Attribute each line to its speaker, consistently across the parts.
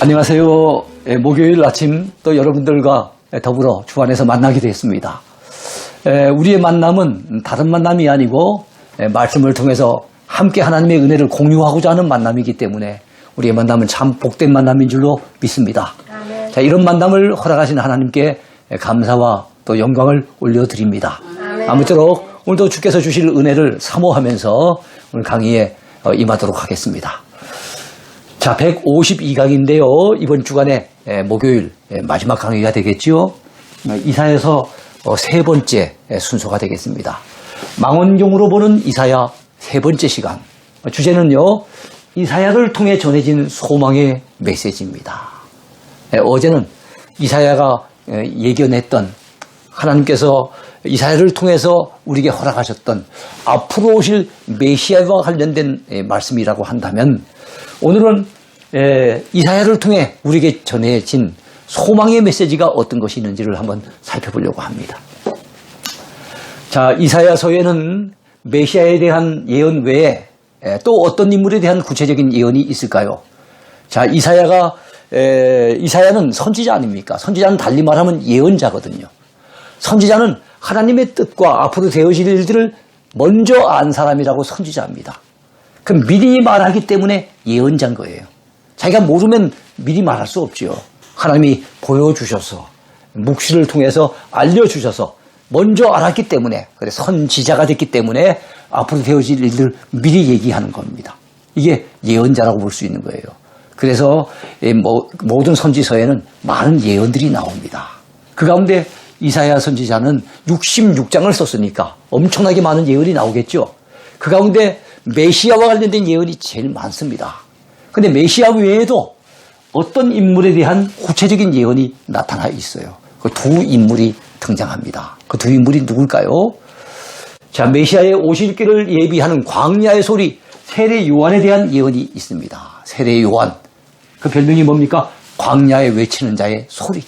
Speaker 1: 안녕하세요. 목요일 아침 또 여러분들과 더불어 주 안에서 만나게 됐습니다. 우리의 만남은 다른 만남이 아니고 말씀을 통해서 함께 하나님의 은혜를 공유하고자 하는 만남이기 때문에 우리의 만남은 참 복된 만남인 줄로 믿습니다. 자, 이런 만남을 허락하신 하나님께 감사와 또 영광을 올려드립니다. 아무쪼록 오늘도 주께서 주실 은혜를 사모하면서 오늘 강의에 임하도록 하겠습니다. 자, 152강인데요. 이번 주간에 목요일 마지막 강의가 되겠죠. 이사야서 세 번째 순서가 되겠습니다. 망원경으로 보는 이사야 세 번째 시간. 주제는요, 이사야를 통해 전해진 소망의 메시지입니다. 어제는 이사야가 예견했던 하나님께서 이사야를 통해서 우리에게 허락하셨던 앞으로 오실 메시아와 관련된 말씀이라고 한다면, 오늘은 이사야를 통해 우리에게 전해진 소망의 메시지가 어떤 것이 있는지를 한번 살펴보려고 합니다. 자, 이사야서에는 메시아에 대한 예언 외에 또 어떤 인물에 대한 구체적인 예언이 있을까요? 자, 이사야는 선지자 아닙니까? 선지자는 달리 말하면 예언자거든요. 선지자는 하나님의 뜻과 앞으로 되어질 일들을 먼저 안 사람이라고 선지자입니다. 그럼 미리 말하기 때문에 예언자인 거예요. 자기가 모르면 미리 말할 수 없지요. 하나님이 보여주셔서, 묵시를 통해서 알려주셔서 먼저 알았기 때문에, 그래 선지자가 됐기 때문에 앞으로 되어질 일들 미리 얘기하는 겁니다. 이게 예언자라고 볼 수 있는 거예요. 그래서 모든 선지서에는 많은 예언들이 나옵니다. 그 가운데 이사야 선지자는 66장을 썼으니까 엄청나게 많은 예언이 나오겠죠. 그 가운데 메시아와 관련된 예언이 제일 많습니다. 그런데 메시아 외에도 어떤 인물에 대한 구체적인 예언이 나타나 있어요. 그 두 인물이 등장합니다. 그 두 인물이 누굴까요? 자, 메시아의 오실 길을 예비하는 광야의 소리, 세례 요한에 대한 예언이 있습니다. 세례 요한, 그 별명이 뭡니까? 광야에 외치는 자의 소리.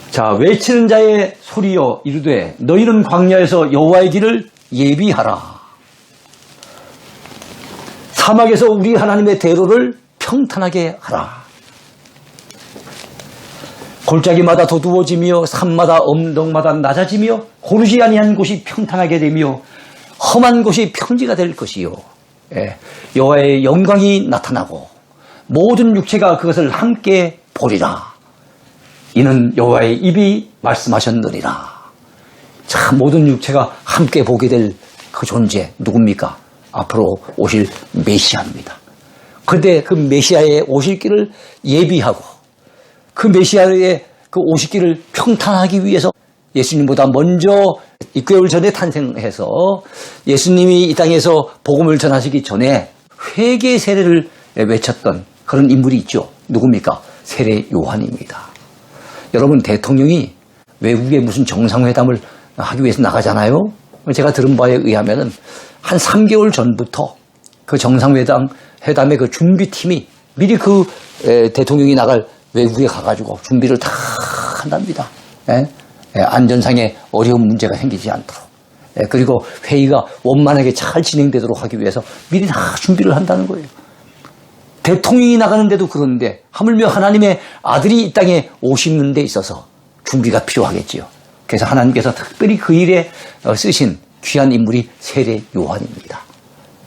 Speaker 1: 자, 외치는 자의 소리여 이르되 너희는 광야에서 여호와의 길을 예비하라. 사막에서 우리 하나님의 대로를 평탄하게 하라. 골짜기마다 도두어지며 산마다 언덕마다 낮아지며 고르지 아니한 곳이 평탄하게 되며 험한 곳이 평지가 될 것이요. 여호와의 영광이 나타나고 모든 육체가 그것을 함께 보리라. 이는 여호와의 입이 말씀하셨느니라. 참, 모든 육체가 함께 보게 될 그 존재 누굽니까? 앞으로 오실 메시아입니다. 그런데 그 메시아의 오실 길을 예비하고 그 메시아의 그 오실 길을 평탄하기 위해서 예수님보다 먼저 6개월 전에 탄생해서 예수님이 이 땅에서 복음을 전하시기 전에 회개 세례를 외쳤던 그런 인물이 있죠. 누굽니까? 세례 요한입니다. 여러분, 대통령이 외국에 무슨 정상회담을 하기 위해서 나가잖아요. 제가 들은 바에 의하면은 한 3개월 전부터 그 정상회담의 그 준비팀이 미리 그 대통령이 나갈 외국에 가가지고 준비를 다 한답니다. 안전상의 어려운 문제가 생기지 않도록. 그리고 회의가 원만하게 잘 진행되도록 하기 위해서 미리 다 준비를 한다는 거예요. 대통령이 나가는데도 그런데 하물며 하나님의 아들이 이 땅에 오시는 데 있어서 준비가 필요하겠지요. 그래서 하나님께서 특별히 그 일에 쓰신 귀한 인물이 세례 요한입니다.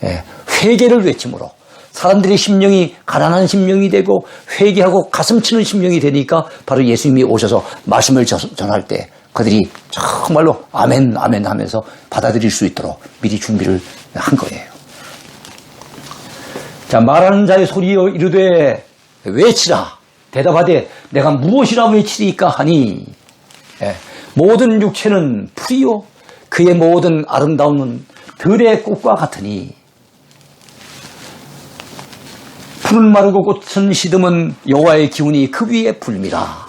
Speaker 1: 회개를 외침으로 사람들의 심령이 가난한 심령이 되고 회개하고 가슴 치는 심령이 되니까 바로 예수님이 오셔서 말씀을 전할 때 그들이 정말로 아멘 아멘 하면서 받아들일 수 있도록 미리 준비를 한 거예요. 자, 말하는 자의 소리여 이르되 외치라. 대답하되 내가 무엇이라 외치리까 하니 모든 육체는 풀이요 그의 모든 아름다움은 들의 꽃과 같으니 풀은 마르고 꽃은 시듬은 여호와의 기운이 그 위에 불미라.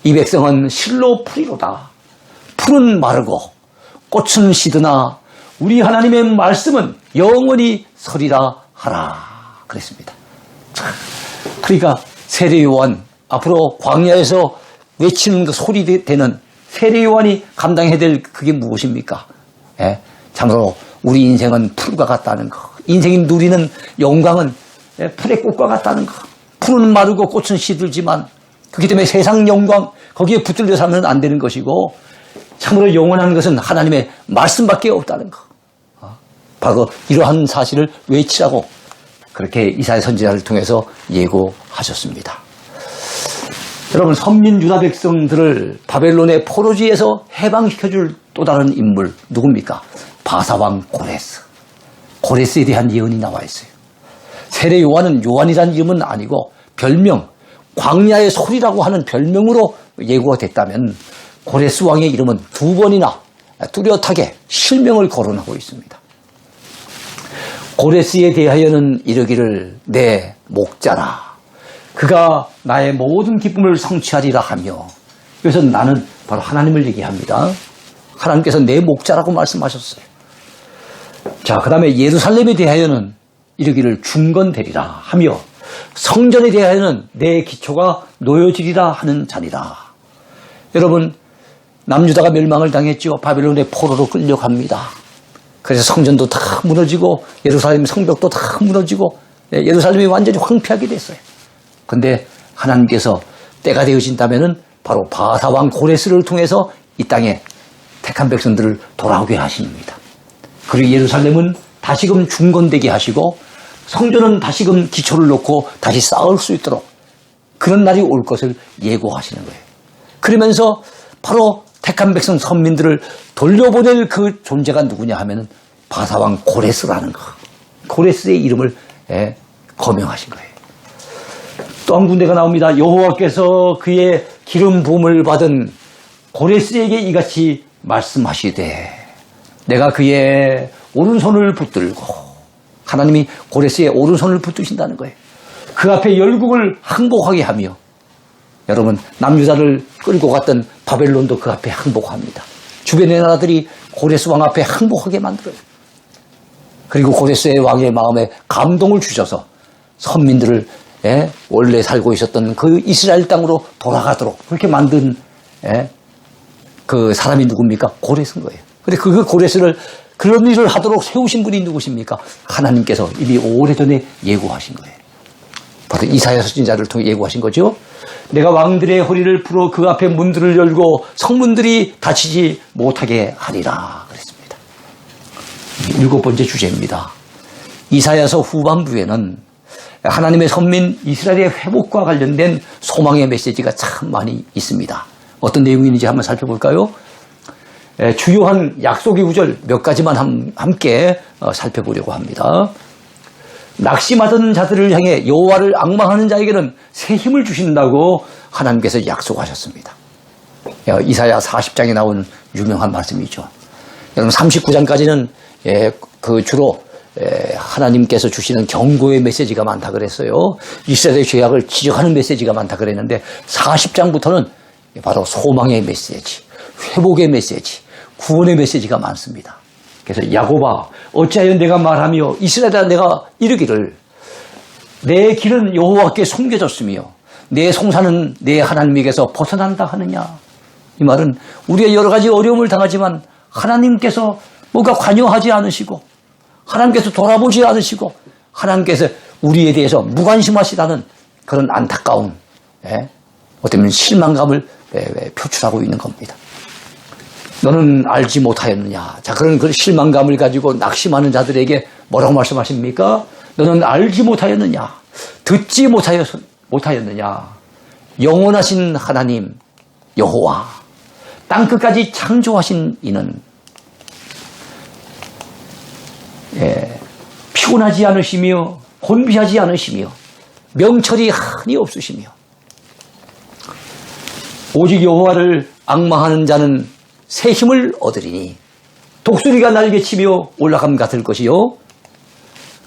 Speaker 1: 이 백성은 실로 풀이로다. 풀은 마르고 꽃은 시드나 우리 하나님의 말씀은 영원히 서리라 하라. 그랬습니다. 그러니까 세례 요한, 앞으로 광야에서 외치는 그 소리 되는 세례 요한이 감당해야 될 그게 무엇입니까? 참으로 우리 인생은 풀과 같다는 거. 인생이 누리는 영광은 풀의 꽃과 같다는 거. 풀은 마르고 꽃은 시들지만 그렇기 때문에 세상 영광 거기에 붙들려 살면 안 되는 것이고 참으로 영원한 것은 하나님의 말씀밖에 없다는 것. 바로 이러한 사실을 외치라고 그렇게 이사야 선지자를 통해서 예고하셨습니다. 여러분, 선민 유다 백성들을 바벨론의 포로지에서 해방시켜줄 또 다른 인물 누굽니까? 바사왕 고레스. 고레스에 대한 예언이 나와 있어요. 세례 요한은 요한이라는 이름은 아니고 별명, 광야의 소리라고 하는 별명으로 예고가 됐다면 고레스 왕의 이름은 두 번이나 뚜렷하게 실명을 거론하고 있습니다. 고레스에 대하여는 이르기를 내 목자라. 그가 나의 모든 기쁨을 성취하리라 하며, 그래서 나는 바로 하나님을 얘기합니다. 하나님께서 내 목자라고 말씀하셨어요. 자, 그 다음에 예루살렘에 대하여는 이르기를 중건되리라 하며 성전에 대하여는 내 기초가 놓여지리라 하는 자니라. 여러분, 남유다가 멸망을 당했죠. 바벨론의 포로로 끌려갑니다. 그래서 성전도 다 무너지고 예루살렘 성벽도 다 무너지고 예루살렘이 완전히 황폐하게 됐어요. 그런데 하나님께서 때가 되어진다면은 바로 바사왕 고레스를 통해서 이 땅에 택한 백성들을 돌아오게 하십니다. 그리고 예루살렘은 다시금 중건되게 하시고 성전은 다시금 기초를 놓고 다시 쌓을 수 있도록 그런 날이 올 것을 예고하시는 거예요. 그러면서 바로 택한 백성 선민들을 돌려보낼 그 존재가 누구냐 하면은 바사왕 고레스라는 거. 고레스의 이름을 거명하신 거예요. 또 한 군데가 나옵니다. 여호와께서 그의 기름 부음을 받은 고레스에게 이같이 말씀하시되 내가 그의 오른손을 붙들고, 하나님이 고레스의 오른손을 붙드신다는 거예요. 그 앞에 열국을 항복하게 하며, 여러분, 남유다를 끌고 갔던 바벨론도 그 앞에 항복합니다. 주변의 나라들이 고레스 왕 앞에 항복하게 만들어요. 그리고 고레스의 왕의 마음에 감동을 주셔서 선민들을 원래 살고 있었던 그 이스라엘 땅으로 돌아가도록 그렇게 만든 그 사람이 누굽니까? 고레스인 거예요. 근데 그 고레스를 그런 일을 하도록 세우신 분이 누구십니까? 하나님께서 이미 오래전에 예고하신 거예요. 바로 이사야 선지자를 통해 예고하신 거죠. 내가 왕들의 허리를 풀어 그 앞에 문들을 열고 성문들이 닫히지 못하게 하리라 그랬습니다. 7번째 주제입니다. 이사야서 후반부에는 하나님의 선민 이스라엘의 회복과 관련된 소망의 메시지가 참 많이 있습니다. 어떤 내용인지 한번 살펴볼까요? 주요한 약속의 구절 몇 가지만 함께 살펴보려고 합니다. 낙심하던 자들을 향해 여호와를 앙망하는 자에게는 새 힘을 주신다고 하나님께서 약속하셨습니다. 이사야 40장에 나오는 유명한 말씀이죠. 여러분 39장까지는 그 주로 하나님께서 주시는 경고의 메시지가 많다 그랬어요. 이스라엘의 죄악을 지적하는 메시지가 많다 그랬는데 40장부터는 바로 소망의 메시지, 회복의 메시지, 구원의 메시지가 많습니다. 그래서 야곱아 어찌하여 내가 말하며 이스라엘아 내가 이르기를 내 길은 여호와께 숨겨졌으며 내 송사는 내 하나님에게서 벗어난다 하느냐. 이 말은 우리가 여러 가지 어려움을 당하지만 하나님께서 뭔가 관여하지 않으시고 하나님께서 돌아보지 않으시고 하나님께서 우리에 대해서 무관심하시다는 그런 안타까운 어쩌면 실망감을 표출하고 있는 겁니다. 너는 알지 못하였느냐. 자, 그런 그 실망감을 가지고 낙심하는 자들에게 뭐라고 말씀하십니까? 너는 알지 못하였느냐. 듣지 못하였느냐. 영원하신 하나님 여호와 땅끝까지 창조하신 이는 피곤하지 않으시며 곤비하지 않으시며 명철이 한이 없으시며 오직 여호와를 앙망하는 자는 새 힘을 얻으리니 독수리가 날개치며 올라감 같을 것이요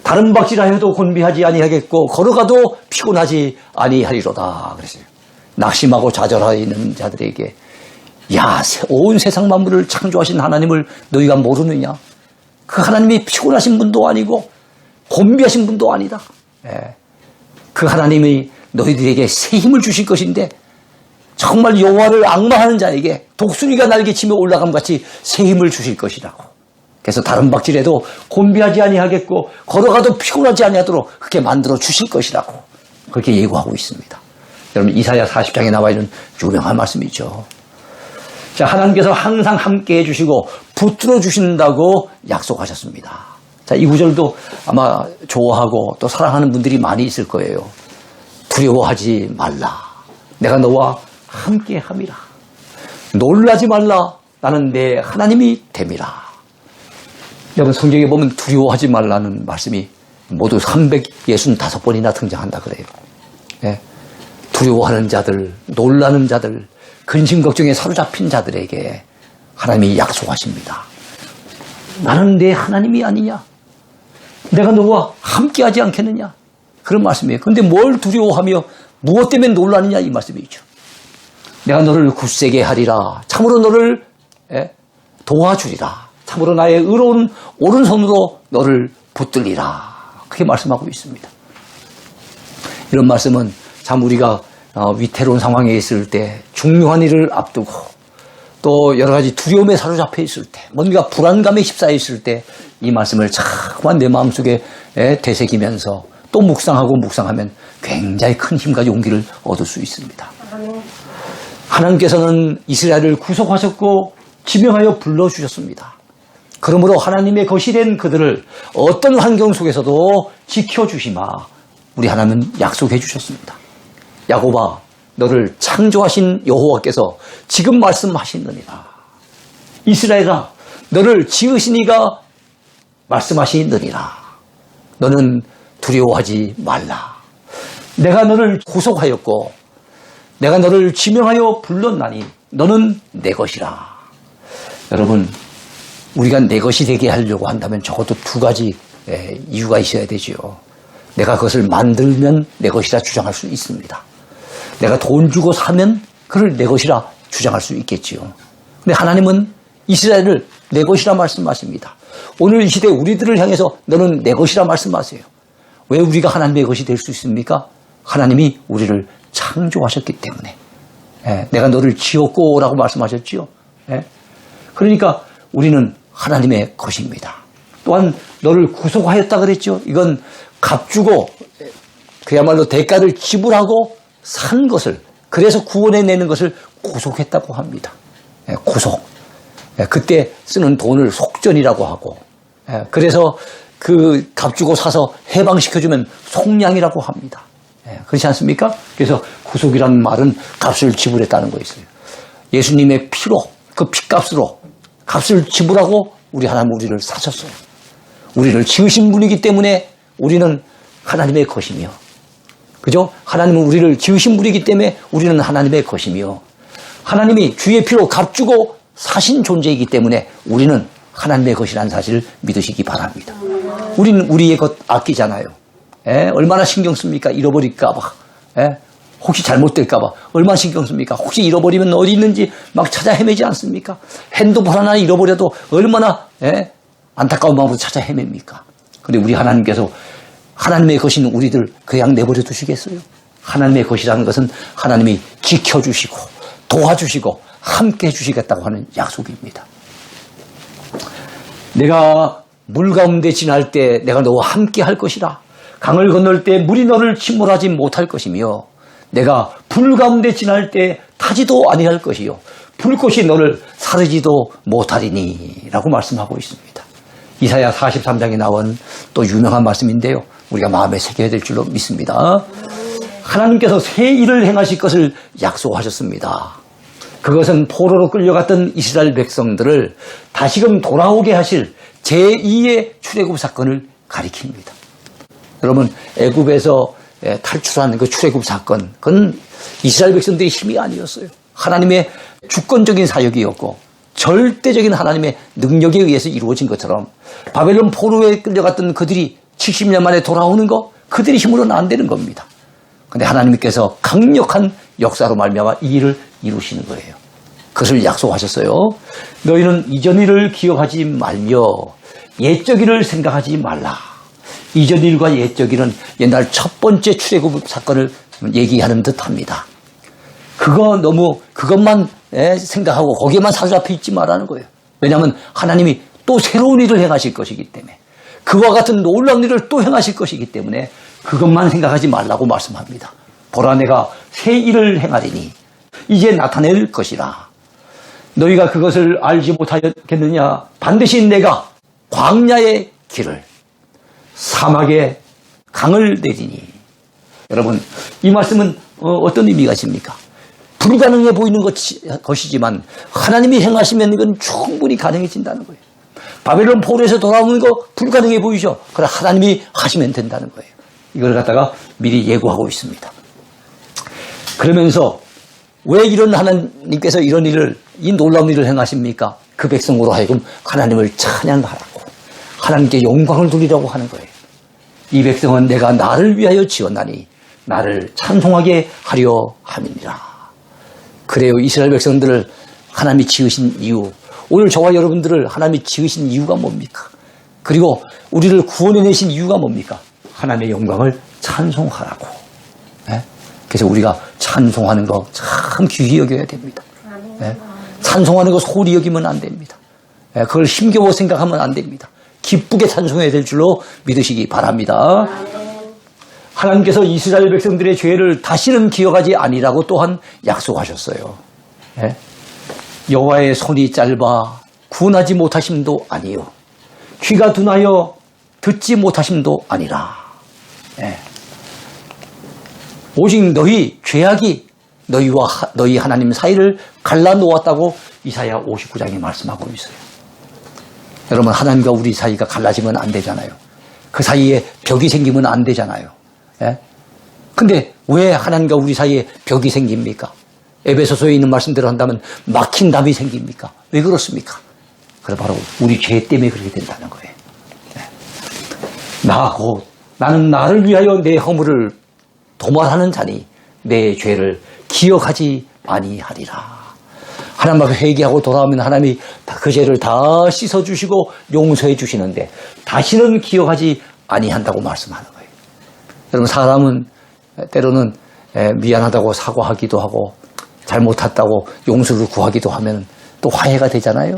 Speaker 1: 다른 박질하 해도 곤비하지 아니하겠고 걸어가도 피곤하지 아니하리로다 그랬어요. 낙심하고 좌절하여 있는 자들에게 야, 온 세상 만물을 창조하신 하나님을 너희가 모르느냐? 그 하나님이 피곤하신 분도 아니고 곤비하신 분도 아니다. 그 하나님이 너희들에게 새 힘을 주실 것인데 정말 여호와를 앙망하는 자에게 독수리가 날개치며 올라감 같이 새 힘을 주실 것이라고. 그래서 다른 박질해도 곤비하지 아니하겠고 걸어가도 피곤하지 아니하도록 그렇게 만들어 주실 것이라고 그렇게 예고하고 있습니다. 여러분 이사야 40장에 나와 있는 유명한 말씀이죠. 자, 하나님께서 항상 함께 해주시고 붙들어 주신다고 약속하셨습니다. 자, 이 구절도 아마 좋아하고 또 사랑하는 분들이 많이 있을 거예요. 두려워하지 말라. 내가 너와 함께 함이라. 놀라지 말라. 나는 내 하나님이 됨이라. 여러분 성경에 보면 두려워하지 말라는 말씀이 모두 365번이나 등장한다 그래요. 예. 두려워하는 자들, 놀라는 자들, 근심 걱정에 사로잡힌 자들에게 하나님이 약속하십니다. 나는 내 하나님이 아니냐? 내가 너와 함께하지 않겠느냐? 그런 말씀이에요. 그런데 뭘 두려워하며 무엇 때문에 놀라느냐 이 말씀이죠. 내가 너를 굳세게 하리라. 참으로 너를 도와주리라. 참으로 나의 의로운 오른손으로 너를 붙들리라. 그렇게 말씀하고 있습니다. 이런 말씀은 참 우리가 위태로운 상황에 있을 때, 중요한 일을 앞두고 또 여러 가지 두려움에 사로잡혀 있을 때, 뭔가 불안감에 휩싸여 있을 때 이 말씀을 자꾸만 내 마음속에 되새기면서 또 묵상하면 굉장히 큰 힘과 용기를 얻을 수 있습니다. 하나님께서는 이스라엘을 구속하셨고 지명하여 불러주셨습니다. 그러므로 하나님의 것이 된 그들을 어떤 환경 속에서도 지켜주시마 우리 하나님은 약속해 주셨습니다. 야곱아, 너를 창조하신 여호와께서 지금 말씀하시느니라. 이스라엘아, 너를 지으신 이가 말씀하시느니라. 너는 두려워하지 말라. 내가 너를 구속하였고 내가 너를 지명하여 불렀나니 너는 내 것이라. 여러분, 우리가 내 것이 되게 하려고 한다면 적어도 두 가지 이유가 있어야 되지요. 내가 그것을 만들면 내 것이라 주장할 수 있습니다. 내가 돈 주고 사면 그를 내 것이라 주장할 수 있겠지요. 근데 하나님은 이스라엘을 내 것이라 말씀하십니다. 오늘 이 시대 우리들을 향해서 너는 내 것이라 말씀하세요. 왜 우리가 하나님의 것이 될 수 있습니까? 하나님이 우리를 창조하셨기 때문에. 내가 너를 지었고 라고 말씀하셨지요. 그러니까 우리는 하나님의 것입니다. 또한 너를 구속하였다 그랬죠. 이건 값주고 그야말로 대가를 지불하고 산 것을, 그래서 구원해내는 것을 구속했다고 합니다. 구속. 그때 쓰는 돈을 속전이라고 하고, 그래서 그 값주고 사서 해방시켜주면 속량이라고 합니다. 그렇지 않습니까? 그래서 구속이라는 말은 값을 지불했다는 거 있어요. 예수님의 피로, 그 피값으로 값을 지불하고 우리 하나님 우리를 사셨어요. 우리를 지으신 분이기 때문에 우리는 하나님의 것이며, 그죠? 하나님은 우리를 지으신 분이기 때문에 우리는 하나님의 것이며, 하나님이 주의 피로 값주고 사신 존재이기 때문에 우리는 하나님의 것이라는 사실을 믿으시기 바랍니다. 우리는 우리의 것 아끼잖아요. 얼마나 신경 씁니까? 잃어버릴까봐. 혹시 잘못될까봐. 얼마나 신경 씁니까? 혹시 잃어버리면 어디 있는지 막 찾아 헤매지 않습니까? 핸드폰 하나 잃어버려도 얼마나 안타까운 마음으로 찾아 헤맵니까? 그런데 우리 하나님께서 하나님의 것인 우리들 그냥 내버려 두시겠어요? 하나님의 것이라는 것은 하나님이 지켜주시고 도와주시고 함께 해주시겠다고 하는 약속입니다. 내가 물 가운데 지날 때 내가 너와 함께 할 것이라. 강을 건널 때 물이 너를 침몰하지 못할 것이며, 내가 불 가운데 지날 때 타지도 아니할 것이요 불꽃이 너를 사르지도 못하리니 라고 말씀하고 있습니다. 이사야 43장에 나온 또 유명한 말씀인데요, 우리가 마음에 새겨야 될 줄로 믿습니다. 하나님께서 새 일을 행하실 것을 약속하셨습니다. 그것은 포로로 끌려갔던 이스라엘 백성들을 다시금 돌아오게 하실 제2의 출애굽 사건을 가리킵니다. 여러분, 애굽에서 탈출한 그 출애굽 사건, 그건 이스라엘 백성들의 힘이 아니었어요. 하나님의 주권적인 사역이었고 절대적인 하나님의 능력에 의해서 이루어진 것처럼, 바벨론 포로에 끌려갔던 그들이 70년 만에 돌아오는 거, 그들의 힘으로는 안 되는 겁니다. 그런데 하나님께서 강력한 역사로 말미암아 이 일을 이루시는 거예요. 그것을 약속하셨어요. 너희는 이전 일을 기억하지 말며 옛적 일을 생각하지 말라. 이전 일과 옛적 일은 옛날 첫 번째 출애굽 사건을 얘기하는 듯합니다. 그것만 생각하고 거기에만 사로잡혀 있지 말라는 거예요. 왜냐하면 하나님이 또 새로운 일을 행하실 것이기 때문에, 그와 같은 놀라운 일을 또 행하실 것이기 때문에 그것만 생각하지 말라고 말씀합니다. 보라 내가 새 일을 행하리니 이제 나타낼 것이라. 너희가 그것을 알지 못하겠느냐? 반드시 내가 광야의 길을 사막의 강을 내리니. 여러분, 이 말씀은 어떤 의미가 있습니까? 불가능해 보이는 것이지만 하나님이 행하시면 이건 충분히 가능해진다는 거예요. 바벨론 포로에서 돌아오는 거 불가능해 보이죠? 그러나 하나님이 하시면 된다는 거예요. 이걸 갖다가 미리 예고하고 있습니다. 그러면서 왜 이런 하나님께서 이런 일을, 이 놀라운 일을 행하십니까? 그 백성으로 하여금 하나님을 찬양하라고, 하나님께 영광을 돌리라고 하는 거예요. 이 백성은 내가 나를 위하여 지었나니 나를 찬송하게 하려 함이니라. 그래요. 이스라엘 백성들을 하나님이 지으신 이유, 오늘 저와 여러분들을 하나님이 지으신 이유가 뭡니까? 그리고 우리를 구원해내신 이유가 뭡니까? 하나님의 영광을 찬송하라고. 네? 그래서 우리가 찬송하는 거 참 귀히 여겨야 됩니다. 네? 찬송하는 거 소홀히 여기면 안 됩니다. 네? 그걸 힘겨워 생각하면 안 됩니다. 기쁘게 찬송해야 될 줄로 믿으시기 바랍니다. 하나님께서 이스라엘 백성들의 죄를 다시는 기억하지 아니라고 또한 약속하셨어요. 네? 여호와의 손이 짧아 구원하지 못하심도 아니요 귀가 둔하여 듣지 못하심도 아니라. 네. 오직 너희 죄악이 너희와 너희 하나님 사이를 갈라놓았다고 이사야 59장에 말씀하고 있어요. 여러분, 하나님과 우리 사이가 갈라지면 안 되잖아요. 그 사이에 벽이 생기면 안 되잖아요. 예? 근데 왜 하나님과 우리 사이에 벽이 생깁니까? 에베소서에 있는 말씀대로 한다면 막힌 담이 생깁니까? 왜 그렇습니까? 그래 바로 우리 죄 때문에 그렇게 된다는 거예요. 예. 나는 나를 위하여 내 허물을 도말하는 자니 내 죄를 기억하지 아니하리라. 하나님 앞에 회개하고 돌아오면 하나님이 그 죄를 다 씻어주시고 용서해 주시는데 다시는 기억하지 아니한다고 말씀하는 거예요. 여러분, 사람은 때로는 미안하다고 사과하기도 하고 잘못했다고 용서를 구하기도 하면 또 화해가 되잖아요.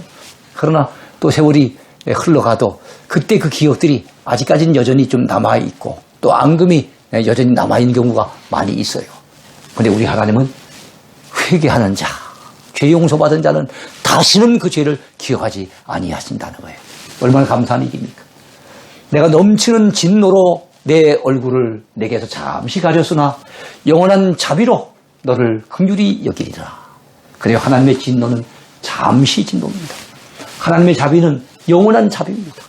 Speaker 1: 그러나 또 세월이 흘러가도 그때 그 기억들이 아직까지는 여전히 좀 남아있고 또 앙금이 여전히 남아있는 경우가 많이 있어요. 그런데 우리 하나님은 회개하는 자, 죄 용서받은 자는 다시는 그 죄를 기억하지 아니하신다는 거예요. 얼마나 감사한 일입니까? 내가 넘치는 진노로 내 얼굴을 내게서 잠시 가렸으나 영원한 자비로 너를 긍휼히 여기리라. 그래요. 하나님의 진노는 잠시 진노입니다. 하나님의 자비는 영원한 자비입니다.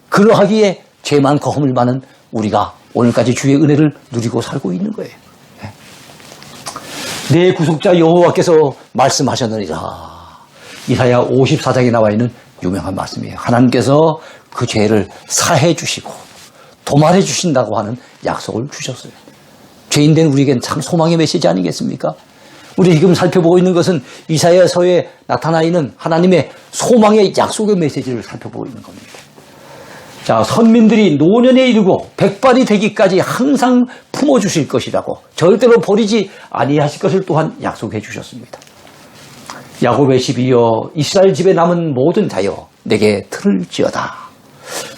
Speaker 1: 그러하기에 죄 많고 허물 많은 우리가 오늘까지 주의 은혜를 누리고 살고 있는 거예요. 내 구속자 여호와께서 말씀하셨느니라. 이사야 54장에 나와 있는 유명한 말씀이에요. 하나님께서 그 죄를 사해 주시고 도말해 주신다고 하는 약속을 주셨어요. 죄인된 우리에겐 참 소망의 메시지 아니겠습니까? 우리 지금 살펴보고 있는 것은 이사야서에 나타나 있는 하나님의 소망의 약속의 메시지를 살펴보고 있는 겁니다. 자, 선민들이 노년에 이르고 백발이 되기까지 항상 품어주실 것이라고, 절대로 버리지 아니하실 것을 또한 약속해 주셨습니다. 야곱의 집이여 이스라엘 집에 남은 모든 자여 내게 들을지어다.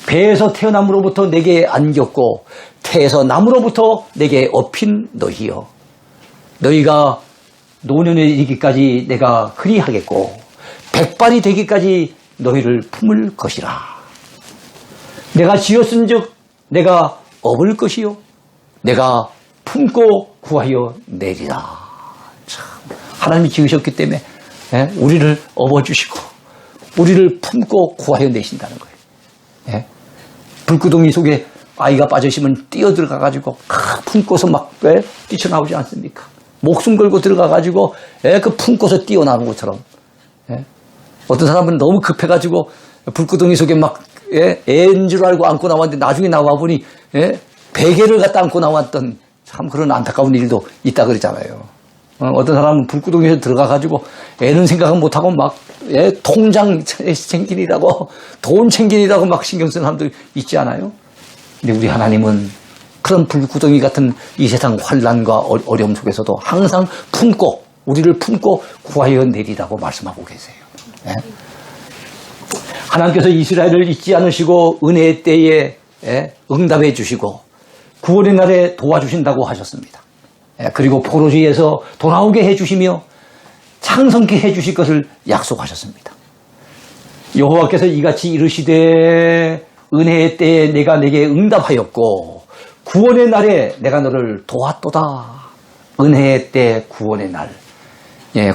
Speaker 1: 배에서 태어남으로부터 내게 안겼고 태에서 남으로부터 내게 업힌 너희여, 너희가 노년에 이르기까지 내가 그리하겠고 백발이 되기까지 너희를 품을 것이라. 내가 지었은즉 내가 업을 것이요 내가 품고 구하여 내리라. 참, 하나님이 지으셨기 때문에 우리를 업어주시고 우리를 품고 구하여 내신다는 거예요. 불구덩이 속에 아이가 빠져있으면 뛰어들어가가지고 품고서 막 뛰쳐나오지 않습니까? 목숨 걸고 들어가가지고 그 품고서 뛰어나오는 것처럼. 어떤 사람은 너무 급해가지고 불구덩이 속에 막 애인 줄 알고 안고 나왔는데 나중에 나와보니 베개를 갖다 안고 나왔던 참 그런 안타까운 일도 있다 그러잖아요. 어떤 사람은 불구덩이에 들어가가지고 애는 생각은 못하고 막 통장 챙기느라고 돈 챙기느라고 막 신경 쓰는 사람들 있지 않아요? 근데 우리 하나님은 그런 불구덩이 같은 이 세상 환난과 어려움 속에서도 항상 품고 우리를 품고 구하여 내리라고 말씀하고 계세요. 하나님께서 이스라엘을 잊지 않으시고 은혜의 때에 응답해 주시고 구원의 날에 도와주신다고 하셨습니다. 그리고 포로지에서 돌아오게 해주시며 창성케 해주실 것을 약속하셨습니다. 여호와께서 이같이 이르시되 은혜의 때에 내가 내게 응답하였고 구원의 날에 내가 너를 도왔도다. 은혜의 때 구원의 날.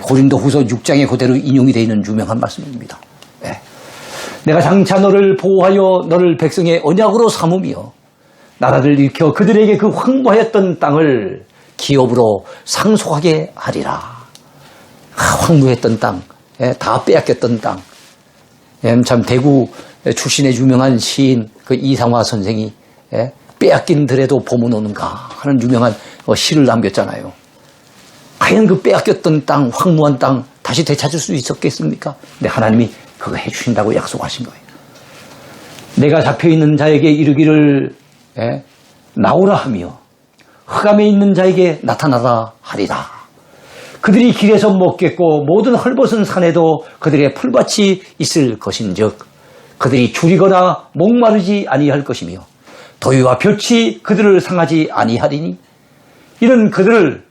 Speaker 1: 고린도후서 6장에 그대로 인용이 되어 있는 유명한 말씀입니다. 내가 장차 너를 보호하여 너를 백성의 언약으로 삼으며 나라를 일으켜 그들에게 그 황무하였던 땅을 기업으로 상속하게 하리라. 황무했던 땅, 다 빼앗겼던 땅. 참 대구 출신의 유명한 시인 그 이상화 선생이 빼앗긴 들에도 봄은 오는가 하는 유명한 시를 남겼잖아요. 과연 그 빼앗겼던 땅, 황무한 땅 다시 되찾을 수 있었겠습니까? 근데 하나님이 그거 해주신다고 약속하신 거예요. 내가 잡혀있는 자에게 이르기를 나오라 하며 흑암에 있는 자에게 나타나라 하리라. 그들이 길에서 먹겠고 모든 헐벗은 산에도 그들의 풀밭이 있을 것인즉 그들이 줄이거나 목마르지 아니할 것이며 더위와 볕이 그들을 상하지 아니하리니 이는 그들을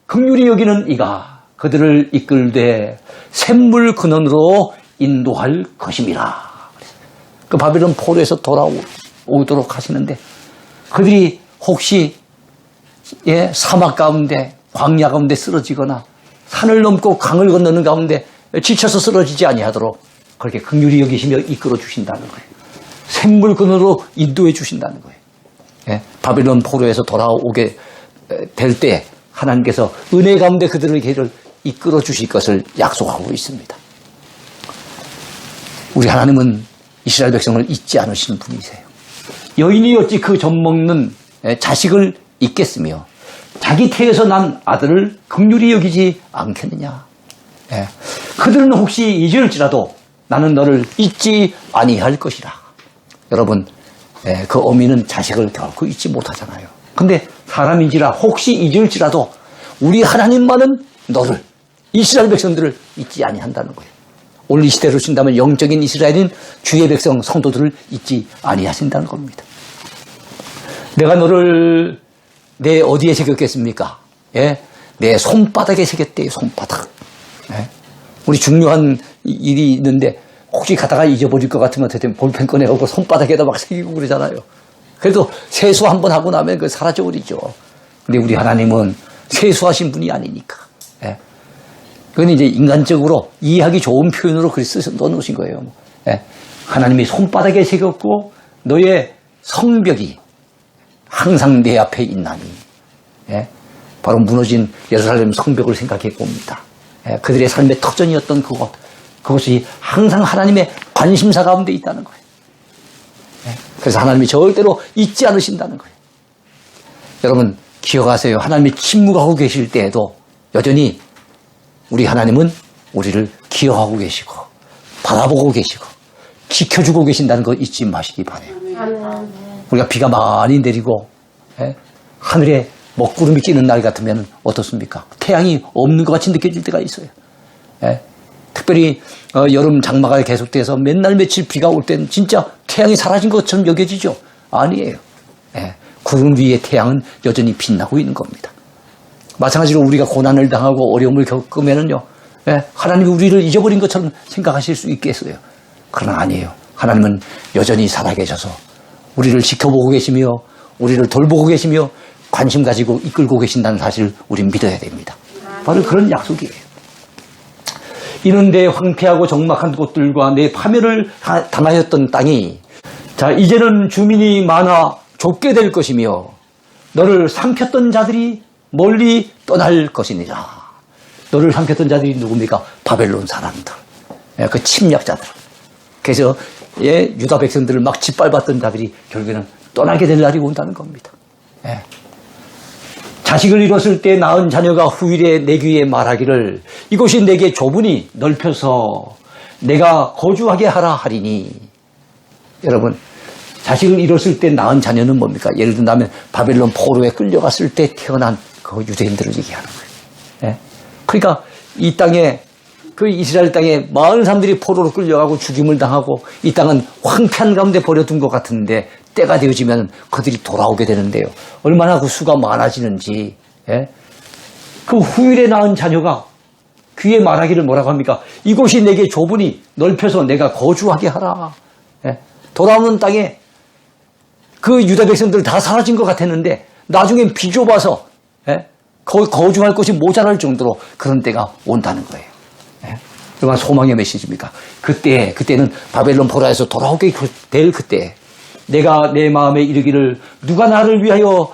Speaker 1: 긍휼히 여기는 이가 그들을 이끌되 샘물 근원으로 인도할 것임이라. 그 바벨론 포로에서 돌아오도록 하시는데 그들이 혹시 사막 가운데 광야 가운데 쓰러지거나 산을 넘고 강을 건너는 가운데 지쳐서 쓰러지지 아니하도록 그렇게 긍휼히 여기시며 이끌어 주신다는 거예요. 샘물 근원으로 인도해 주신다는 거예요. 바벨론 포로에서 돌아오게 될 때 하나님께서 은혜 가운데 그들의 길을 이끌어 주실 것을 약속하고 있습니다. 우리 하나님은 이스라엘 백성을 잊지 않으시는 분이세요. 여인이 어찌 그 젖먹는 자식을 잊겠으며 자기 태에서 난 아들을 긍휼히 여기지 않겠느냐. 그들은 혹시 잊을지라도 나는 너를 잊지 아니할 것이라. 여러분, 그 어미는 자식을 결코 잊지 못하잖아요. 근데 사람인지라 혹시 잊을지라도 우리 하나님만은 너를, 이스라엘 백성들을 잊지 아니한다는 거예요. 오늘 이 시대로 친다면 영적인 이스라엘인 주의 백성 성도들을 잊지 아니하신다는 겁니다. 내가 너를 내 어디에 새겼겠습니까? 내 손바닥에 새겼대요. 손바닥. 우리 중요한 일이 있는데 혹시 가다가 잊어버릴 것 같으면 볼펜 꺼내갖고 손바닥에다 막 새기고 그러잖아요. 그래도 세수 한번 하고 나면 그 사라져버리죠. 근데 우리 하나님은 세수하신 분이 아니니까. 그건 이제 인간적으로 이해하기 좋은 표현으로 그렇게 넣어놓으신 거예요. 하나님이 손바닥에 새겼고 너의 성벽이 항상 내 앞에 있나니. 바로 무너진 예루살렘 성벽을 생각해 봅니다. 그들의 삶의 터전이었던 그것이 항상 하나님의 관심사 가운데 있다는 거예요. 그래서 하나님이 절대로 잊지 않으신다는 거예요. 여러분 기억하세요. 하나님이 침묵하고 계실 때에도 여전히 우리 하나님은 우리를 기억하고 계시고 바라보고 계시고 지켜주고 계신다는 거 잊지 마시기 바라요. 우리가 비가 많이 내리고 하늘에 먹구름이 끼는 날 같으면 어떻습니까? 태양이 없는 것 같이 느껴질 때가 있어요. 특별히 여름 장마가 계속돼서 맨날 며칠 비가 올 때는 진짜 태양이 사라진 것처럼 여겨지죠? 아니에요. 구름 위에 태양은 여전히 빛나고 있는 겁니다. 마찬가지로 우리가 고난을 당하고 어려움을 겪으면은요, 하나님이 우리를 잊어버린 것처럼 생각하실 수 있겠어요. 그러나 아니에요. 하나님은 여전히 살아계셔서 우리를 지켜보고 계시며 우리를 돌보고 계시며 관심 가지고 이끌고 계신다는 사실을 우리는 믿어야 됩니다. 바로 그런 약속이에요. 이는 내 황폐하고 적막한 곳들과 내 파멸을 당하였던 땅이 자 이제는 주민이 많아 좁게 될 것이며 너를 삼켰던 자들이 멀리 떠날 것이니라. 너를 삼켰던 자들이 누굽니까? 바벨론 사람들, 그 침략자들. 그래서 유다 백성들을 막 짓밟았던 자들이 결국에는 떠나게 될 날이 온다는 겁니다. 자식을 잃었을 때 낳은 자녀가 후일에 내 귀에 말하기를 이곳이 내게 좁으니 넓혀서 내가 거주하게 하라 하리니. 여러분 자식을 잃었을 때 낳은 자녀는 뭡니까? 예를 든다면 바벨론 포로에 끌려갔을 때 태어난 그 유대인들을 얘기하는 거예요. 그러니까 이 땅에 그 이스라엘 땅에 많은 사람들이 포로로 끌려가고 죽임을 당하고 이 땅은 황폐한 가운데 버려둔 것 같은데 때가 되어지면 그들이 돌아오게 되는데요. 얼마나 그 수가 많아지는지. 예? 그 후일에 낳은 자녀가 귀에 말하기를 뭐라고 합니까? 이곳이 내게 좁으니 넓혀서 내가 거주하게 하라. 예? 돌아오는 땅에 그 유다 백성들 다 사라진 것 같았는데 나중엔 비좁아서 예? 거기 거주할 곳이 모자랄 정도로 그런 때가 온다는 거예요. 예? 얼마나 소망의 메시지입니까? 그때는 바벨론 포로에서 돌아오게 될 그때 내가 내 마음에 이르기를 누가 나를 위하여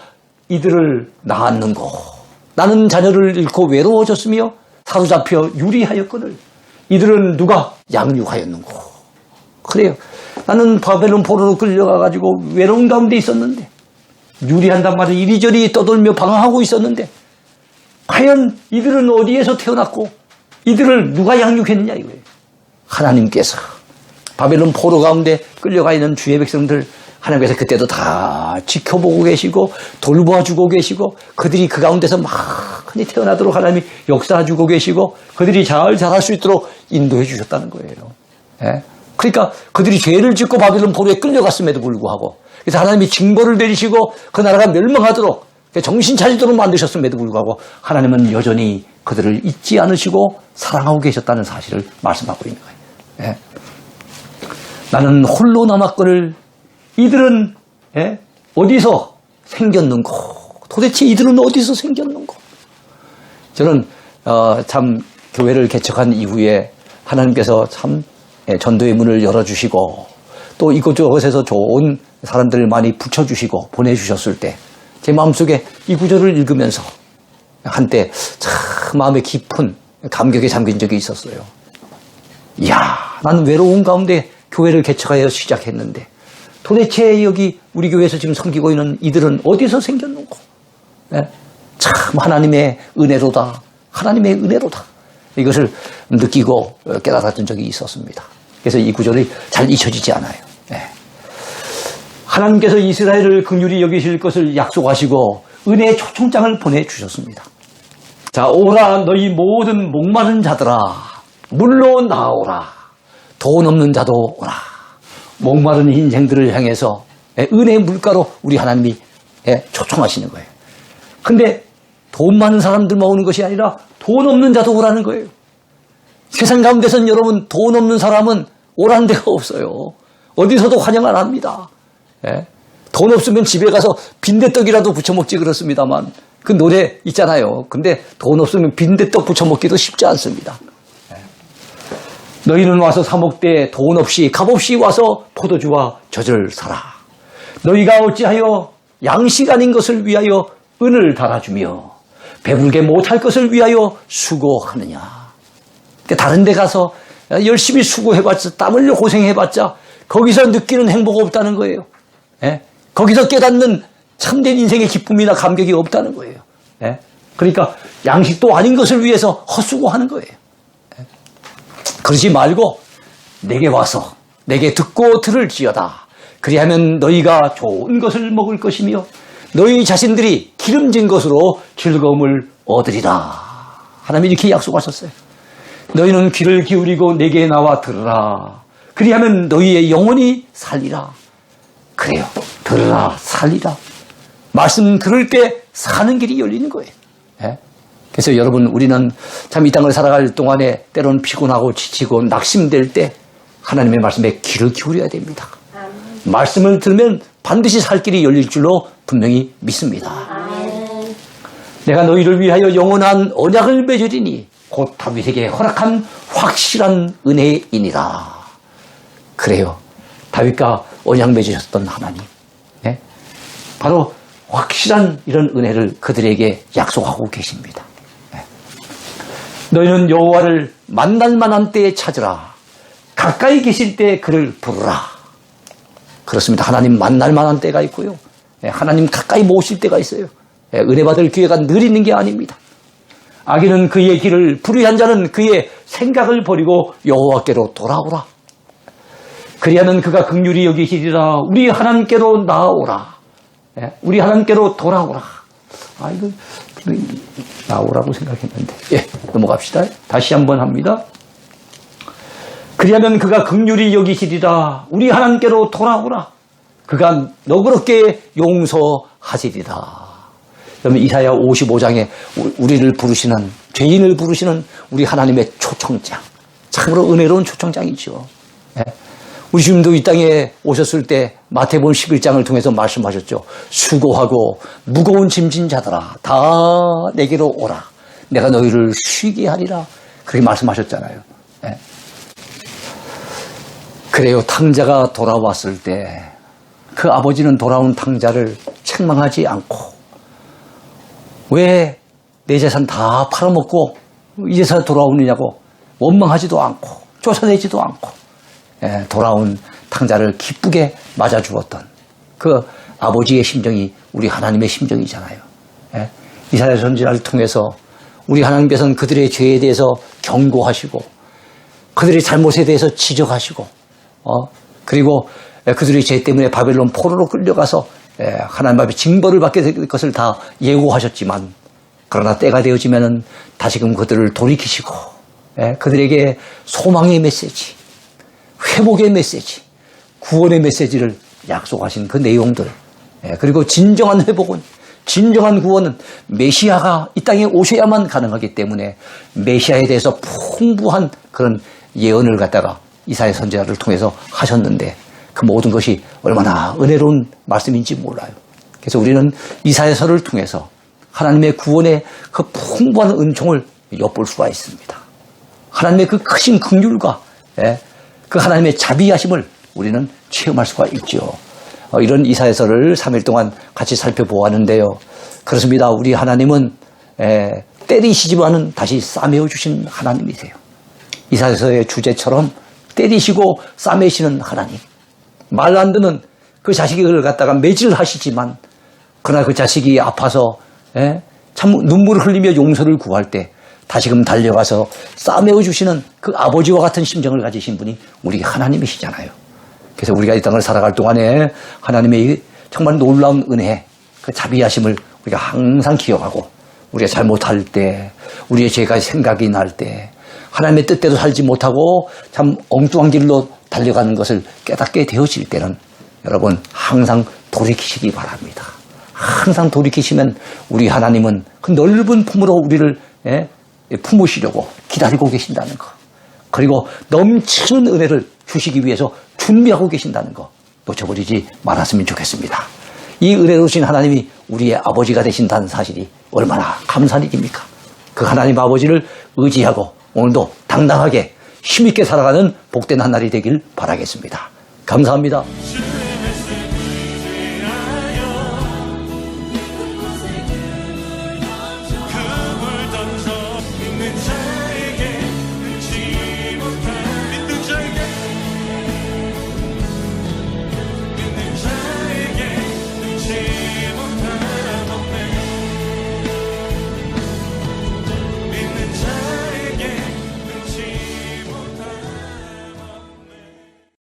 Speaker 1: 이들을 낳았는고 나는 자녀를 잃고 외로워졌으며 사로잡혀 유리하였거늘 이들은 누가 양육하였는고. 그래요. 나는 바벨론 포로로 끌려가가지고 외로운 가운데 있었는데 유리한단 말을 이리저리 떠돌며 방황하고 있었는데 과연 이들은 어디에서 태어났고 이들을 누가 양육했느냐 이거예요. 하나님께서 바벨론 포로 가운데 끌려가 있는 주의 백성들 하나님께서 그때도 다 지켜보고 계시고 돌보아주고 계시고 그들이 그 가운데서 많이 태어나도록 하나님이 역사해주고 계시고 그들이 잘 자랄 수 있도록 인도해 주셨다는 거예요. 예? 그러니까 그들이 죄를 짓고 바벨론 포로에 끌려갔음에도 불구하고 그래서 하나님이 징벌을 내리시고 그 나라가 멸망하도록 정신 차리도록 만드셨음에도 불구하고 하나님은 여전히 그들을 잊지 않으시고 사랑하고 계셨다는 사실을 말씀하고 있는 거예요. 예? 나는 홀로 남았거늘 이들은 예? 어디서 생겼는고 도대체 이들은 어디서 생겼는고. 저는 참 교회를 개척한 이후에 하나님께서 참 전도의 문을 열어주시고 또 이곳저곳에서 좋은 사람들을 많이 붙여주시고 보내주셨을 때 제 마음속에 이 구절을 읽으면서 한때 참 마음에 깊은 감격에 잠긴 적이 있었어요. 이야, 나는 외로운 가운데 교회를 개척하여 시작했는데 도대체 여기 우리 교회에서 지금 섬기고 있는 이들은 어디서 생겼는고. 네? 참 하나님의 은혜로다. 하나님의 은혜로다. 이것을 느끼고 깨달았던 적이 있었습니다. 그래서 이 구절이 잘 잊혀지지 않아요. 네. 하나님께서 이스라엘을 긍휼히 여기실 것을 약속하시고 은혜의 초청장을 보내주셨습니다. 자, 오라 너희 모든 목마른 자들아 물로 나오라. 돈 없는 자도 오라. 목마른 인생들을 향해서 은혜의 물가로 우리 하나님이 초청하시는 거예요. 근데 돈 많은 사람들만 오는 것이 아니라 돈 없는 자도 오라는 거예요. 세상 가운데서는 여러분 돈 없는 사람은 오라는 데가 없어요. 어디서도 환영 안 합니다. 돈 없으면 집에 가서 빈대떡이라도 부쳐 먹지 그렇습니다만 그 노래 있잖아요. 근데 돈 없으면 빈대떡 부쳐 먹기도 쉽지 않습니다. 너희는 와서 사 먹되 돈 없이 값없이 와서 포도주와 젖을 사라. 너희가 어찌하여 양식 아닌 것을 위하여 은을 달아주며 배불게 못할 것을 위하여 수고하느냐. 다른 데 가서 열심히 수고해봤자 땀 흘려 고생해봤자 거기서 느끼는 행복 없다는 거예요. 거기서 깨닫는 참된 인생의 기쁨이나 감격이 없다는 거예요. 그러니까 양식도 아닌 것을 위해서 헛수고하는 거예요. 그러지 말고 내게 와서 내게 듣고 들을지어다. 그리하면 너희가 좋은 것을 먹을 것이며 너희 자신들이 기름진 것으로 즐거움을 얻으리라. 하나님이 이렇게 약속하셨어요. 너희는 귀를 기울이고 내게 나와 들으라. 그리하면 너희의 영혼이 살리라. 그래요. 들으라 살리라. 말씀 들을 때 사는 길이 열리는 거예요. 그래서 여러분 우리는 참 이 땅을 살아갈 동안에 때로는 피곤하고 지치고 낙심될 때 하나님의 말씀에 귀를 기울여야 됩니다. 말씀을 들으면 반드시 살 길이 열릴 줄로 분명히 믿습니다. 내가 너희를 위하여 영원한 언약을 맺으리니 곧 다윗에게 허락한 확실한 은혜이니라. 그래요. 다윗과 언약 맺으셨던 하나님. 바로 확실한 이런 은혜를 그들에게 약속하고 계십니다. 너희는 여호와를 만날 만한 때에 찾으라. 가까이 계실 때 그를 부르라. 그렇습니다. 하나님 만날 만한 때가 있고요. 하나님 가까이 모실 때가 있어요. 은혜 받을 기회가 늘 있는 게 아닙니다. 악인은 그의 길을 불의한 자는 그의 생각을 버리고 여호와께로 돌아오라. 그리하면 그가 긍휼히 여기시리라. 우리 하나님께로 나아오라. 우리 하나님께로 돌아오라. 이거 나오라고 생각했는데. 넘어갑시다. 다시 한번 합니다. 그리하면 그가 긍휼히 여기시리라. 우리 하나님께로 돌아오라. 그가 너그럽게 용서하시리라. 그러면 이사야 55장에 우리를 부르시는, 죄인을 부르시는 우리 하나님의 초청장. 참으로 은혜로운 초청장이죠. 우리 주님도 이 땅에 오셨을 때 마태복음 11장을 통해서 말씀하셨죠. 수고하고 무거운 짐진 자들아 다 내게로 오라. 내가 너희를 쉬게 하리라. 그렇게 말씀하셨잖아요. 그래요. 탕자가 돌아왔을 때 그 아버지는 돌아온 탕자를 책망하지 않고 왜 내 재산 다 팔아먹고 이제서 돌아오느냐고 원망하지도 않고 쫓아내지도 않고 돌아온 탕자를 기쁘게 맞아주었던 그 아버지의 심정이 우리 하나님의 심정이잖아요. 이사야 선지자를 통해서 우리 하나님께서는 그들의 죄에 대해서 경고하시고 그들의 잘못에 대해서 지적하시고 그리고 그들의 죄 때문에 바벨론 포로로 끌려가서 하나님 앞에 징벌을 받게 될 것을 다 예고하셨지만 그러나 때가 되어지면은 다시금 그들을 돌이키시고 그들에게 소망의 메시지, 회복의 메시지, 구원의 메시지를 약속하신 그 내용들, 그리고 진정한 회복은, 진정한 구원은 메시아가 이 땅에 오셔야만 가능하기 때문에 메시아에 대해서 풍부한 그런 예언을 갖다가 이사야 선지자를 통해서 하셨는데 그 모든 것이 얼마나 은혜로운 말씀인지 몰라요. 그래서 우리는 이사야서를 통해서 하나님의 구원의 그 풍부한 은총을 엿볼 수가 있습니다. 하나님의 그 크신 긍휼과 그 하나님의 자비하심을 우리는 체험할 수가 있죠. 이런 이사야서를 3일 동안 같이 살펴보았는데요. 그렇습니다. 우리 하나님은 때리시지만은 다시 싸매어 주신 하나님이세요. 이사야서의 주제처럼 때리시고 싸매시는 하나님. 말 안 듣는 그 자식을 갖다가 매질하시지만 그러나 그 자식이 아파서 참 눈물을 흘리며 용서를 구할 때 다시금 달려가서 싸매어 주시는 그 아버지와 같은 심정을 가지신 분이 우리 하나님이시잖아요. 그래서 우리가 이 땅을 살아갈 동안에 하나님의 정말 놀라운 은혜, 그 자비하심을 우리가 항상 기억하고 우리가 잘못할 때, 우리의 죄가 생각이 날 때, 하나님의 뜻대로 살지 못하고 참 엉뚱한 길로 달려가는 것을 깨닫게 되어질 때는 여러분 항상 돌이키시기 바랍니다. 항상 돌이키시면 우리 하나님은 그 넓은 품으로 우리를 품으시려고 기다리고 계신다는 거. 그리고 넘치는 은혜를 주시기 위해서 준비하고 계신다는 거 놓쳐버리지 말았으면 좋겠습니다. 이 은혜로우신 하나님이 우리의 아버지가 되신다는 사실이 얼마나 감사한 일입니까? 그 하나님 아버지를 의지하고 오늘도 당당하게 힘있게 살아가는 복된 한 날이 되길 바라겠습니다. 감사합니다.